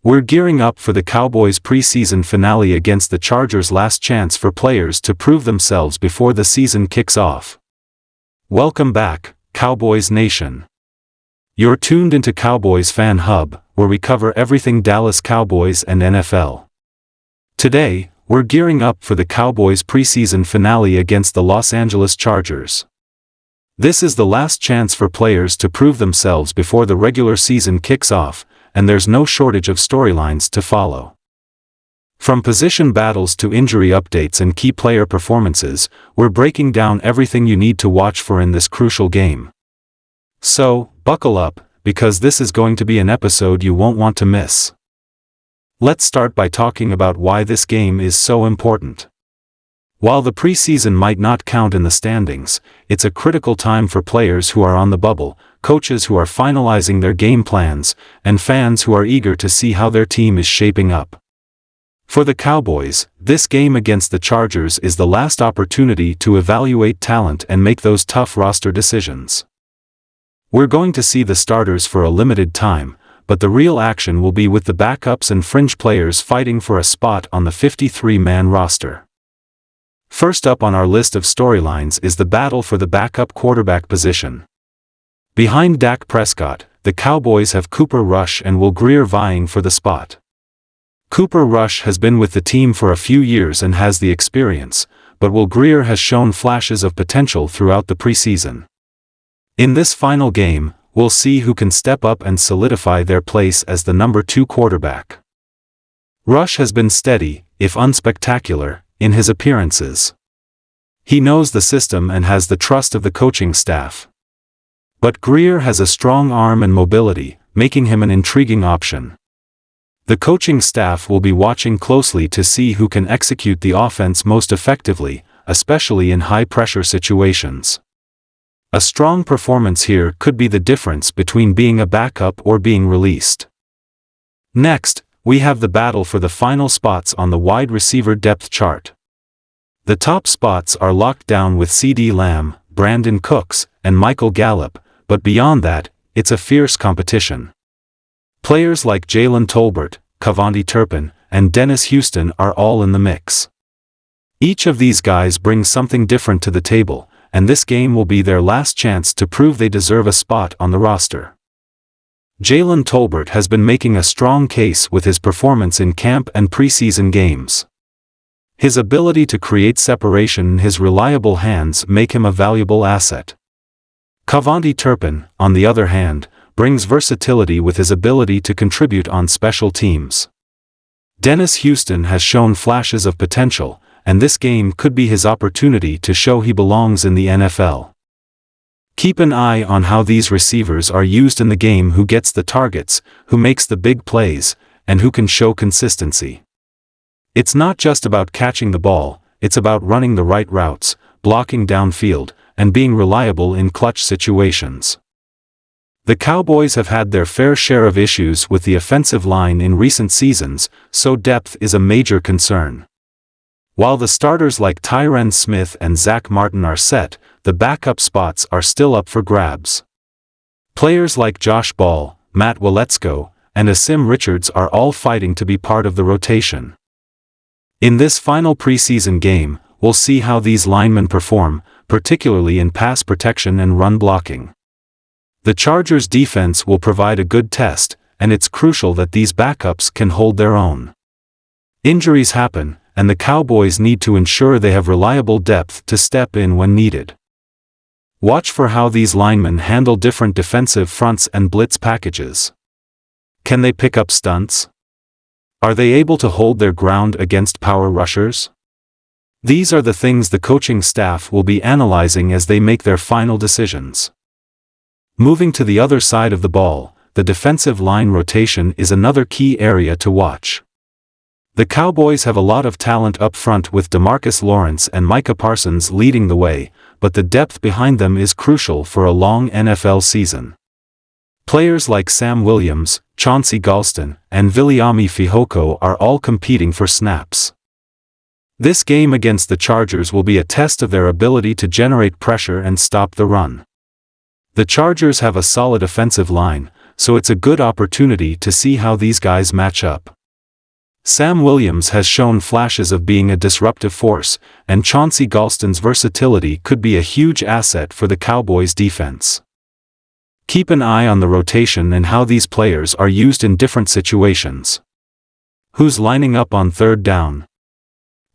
We're gearing up for the Cowboys' preseason finale against the Chargers' last chance for players to prove themselves before the season kicks off. Welcome back, Cowboys Nation. You're tuned into Cowboys Fan Hub, where we cover everything Dallas Cowboys and NFL. Today, we're gearing up for the Cowboys' preseason finale against the Los Angeles Chargers. This is the last chance for players to prove themselves before the regular season kicks off, and there's no shortage of storylines to follow. From position battles to injury updates and key player performances, we're breaking down everything you need to watch for in this crucial game. So, buckle up, because this is going to be an episode you won't want to miss. Let's start by talking about why this game is so important. While the preseason might not count in the standings, it's a critical time for players who are on the bubble, coaches who are finalizing their game plans, and fans who are eager to see how their team is shaping up. For the Cowboys, this game against the Chargers is the last opportunity to evaluate talent and make those tough roster decisions. We're going to see the starters for a limited time, but the real action will be with the backups and fringe players fighting for a spot on the 53-man roster. First up on our list of storylines is the battle for the backup quarterback position. Behind Dak Prescott, the Cowboys have Cooper Rush and Will Grier vying for the spot. Cooper Rush has been with the team for a few years and has the experience, but Will Grier has shown flashes of potential throughout the preseason. In this final game, we'll see who can step up and solidify their place as the number 2 quarterback. Rush has been steady, if unspectacular, in his appearances. He knows the system and has the trust of the coaching staff. But Grier has a strong arm and mobility, making him an intriguing option. The coaching staff will be watching closely to see who can execute the offense most effectively, especially in high-pressure situations. A strong performance here could be the difference between being a backup or being released. Next, we have the battle for the final spots on the wide receiver depth chart. The top spots are locked down with CeeDee Lamb, Brandin Cooks, and Michael Gallup, but beyond that, it's a fierce competition. Players like Jalen Tolbert, Cavonte Turpin, and Dennis Houston are all in the mix. Each of these guys brings something different to the table, and this game will be their last chance to prove they deserve a spot on the roster. Jalen Tolbert has been making a strong case with his performance in camp and preseason games. His ability to create separation and his reliable hands make him a valuable asset. Cavonte Turpin, on the other hand, brings versatility with his ability to contribute on special teams. Dennis Houston has shown flashes of potential, and this game could be his opportunity to show he belongs in the NFL. Keep an eye on how these receivers are used in the game, who gets the targets, who makes the big plays, and who can show consistency. It's not just about catching the ball, it's about running the right routes, blocking downfield, and being reliable in clutch situations. The Cowboys have had their fair share of issues with the offensive line in recent seasons, so depth is a major concern. While the starters like Tyron Smith and Zack Martin are set, the backup spots are still up for grabs. Players like Josh Ball, Matt Waletzko, and Asim Richards are all fighting to be part of the rotation. In this final preseason game, we'll see how these linemen perform, particularly in pass protection and run blocking. The Chargers' defense will provide a good test, and it's crucial that these backups can hold their own. Injuries happen, and the Cowboys need to ensure they have reliable depth to step in when needed. Watch for how these linemen handle different defensive fronts and blitz packages. Can they pick up stunts? Are they able to hold their ground against power rushers? These are the things the coaching staff will be analyzing as they make their final decisions. Moving to the other side of the ball, the defensive line rotation is another key area to watch. The Cowboys have a lot of talent up front, with DeMarcus Lawrence and Micah Parsons leading the way, but the depth behind them is crucial for a long NFL season. Players like Sam Williams, Chauncey Golston, and Viliami Fehoko are all competing for snaps. This game against the Chargers will be a test of their ability to generate pressure and stop the run. The Chargers have a solid offensive line, so it's a good opportunity to see how these guys match up. Sam Williams has shown flashes of being a disruptive force, and Chauncey Golston's versatility could be a huge asset for the Cowboys' defense. Keep an eye on the rotation and how these players are used in different situations. Who's lining up on third down?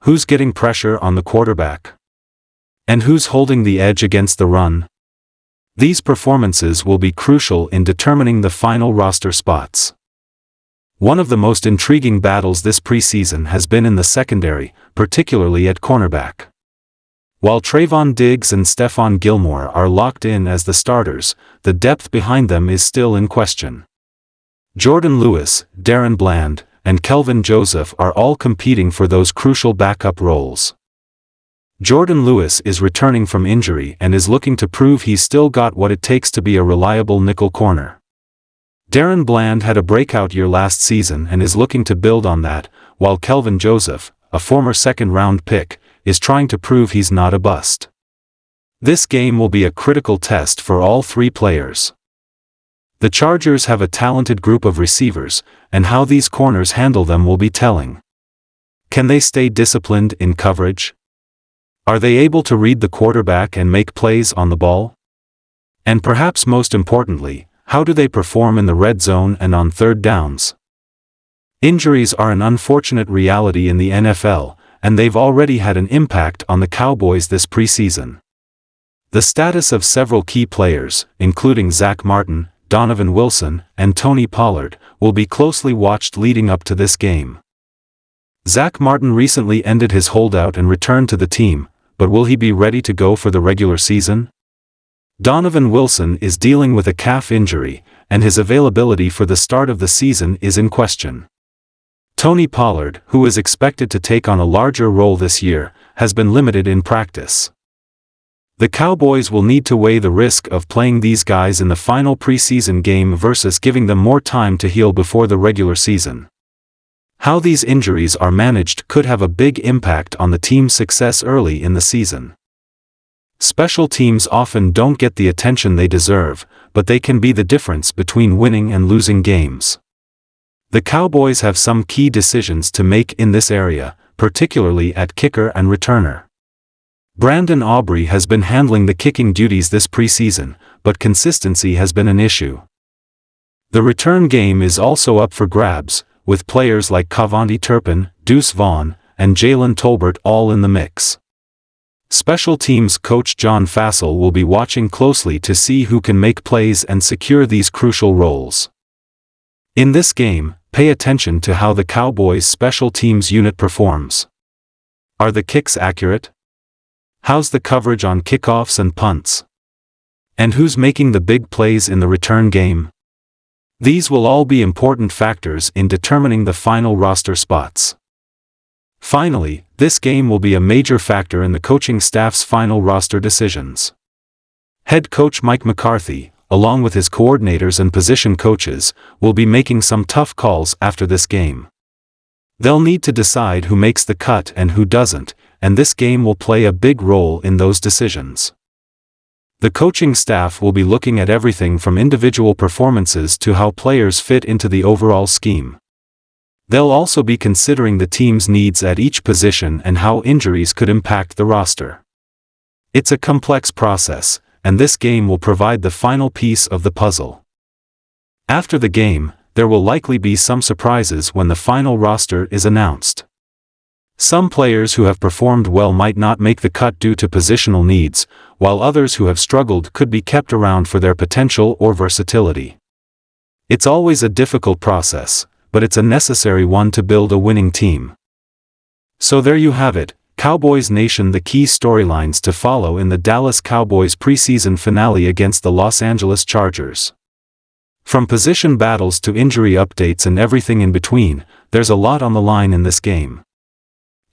Who's getting pressure on the quarterback? And who's holding the edge against the run? These performances will be crucial in determining the final roster spots. One of the most intriguing battles this preseason has been in the secondary, particularly at cornerback. While Trayvon Diggs and Stephon Gilmore are locked in as the starters, the depth behind them is still in question. Jordan Lewis, Darren Bland, and Kelvin Joseph are all competing for those crucial backup roles. Jordan Lewis is returning from injury and is looking to prove he's still got what it takes to be a reliable nickel corner. Darren Bland had a breakout year last season and is looking to build on that, while Kelvin Joseph, a former second-round pick, is trying to prove he's not a bust. This game will be a critical test for all three players. The Chargers have a talented group of receivers, and how these corners handle them will be telling. Can they stay disciplined in coverage? Are they able to read the quarterback and make plays on the ball? And perhaps most importantly, how do they perform in the red zone and on third downs? Injuries are an unfortunate reality in the NFL, and they've already had an impact on the Cowboys this preseason. The status of several key players, including Zack Martin, Donovan Wilson, and Tony Pollard, will be closely watched leading up to this game. Zack Martin recently ended his holdout and returned to the team, but will he be ready to go for the regular season? Donovan Wilson is dealing with a calf injury, and his availability for the start of the season is in question. Tony Pollard, who is expected to take on a larger role this year, has been limited in practice. The Cowboys will need to weigh the risk of playing these guys in the final preseason game versus giving them more time to heal before the regular season. How these injuries are managed could have a big impact on the team's success early in the season. Special teams often don't get the attention they deserve, but they can be the difference between winning and losing games. The Cowboys have some key decisions to make in this area, particularly at kicker and returner. Brandon Aubrey has been handling the kicking duties this preseason, but consistency has been an issue. The return game is also up for grabs, with players like Kavonte Turpin, Deuce Vaughn, and Jalen Tolbert all in the mix. Special teams coach John Fassel will be watching closely to see who can make plays and secure these crucial roles. In this game, pay attention to how the Cowboys' special teams unit performs. Are the kicks accurate? How's the coverage on kickoffs and punts? And who's making the big plays in the return game? These will all be important factors in determining the final roster spots. Finally, this game will be a major factor in the coaching staff's final roster decisions. Head coach Mike McCarthy, along with his coordinators and position coaches, will be making some tough calls after this game. They'll need to decide who makes the cut and who doesn't, and this game will play a big role in those decisions. The coaching staff will be looking at everything from individual performances to how players fit into the overall scheme. They'll also be considering the team's needs at each position and how injuries could impact the roster. It's a complex process, and this game will provide the final piece of the puzzle. After the game, there will likely be some surprises when the final roster is announced. Some players who have performed well might not make the cut due to positional needs, while others who have struggled could be kept around for their potential or versatility. It's always a difficult process, but it's a necessary one to build a winning team. So there you have it, Cowboys Nation, the key storylines to follow in the Dallas Cowboys preseason finale against the Los Angeles Chargers. From position battles to injury updates and everything in between, there's a lot on the line in this game.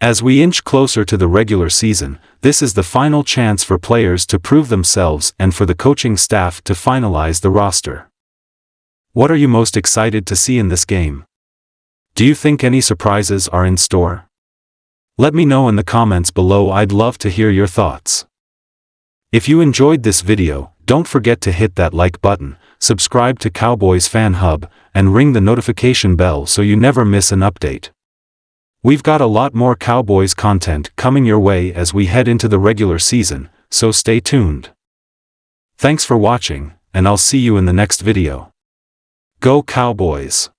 As we inch closer to the regular season, this is the final chance for players to prove themselves and for the coaching staff to finalize the roster. What are you most excited to see in this game? Do you think any surprises are in store? Let me know in the comments below. I'd love to hear your thoughts. If you enjoyed this video, don't forget to hit that like button, subscribe to Cowboys Fan Hub, and ring the notification bell so you never miss an update. We've got a lot more Cowboys content coming your way as we head into the regular season, so stay tuned. Thanks for watching, and I'll see you in the next video. Go Cowboys!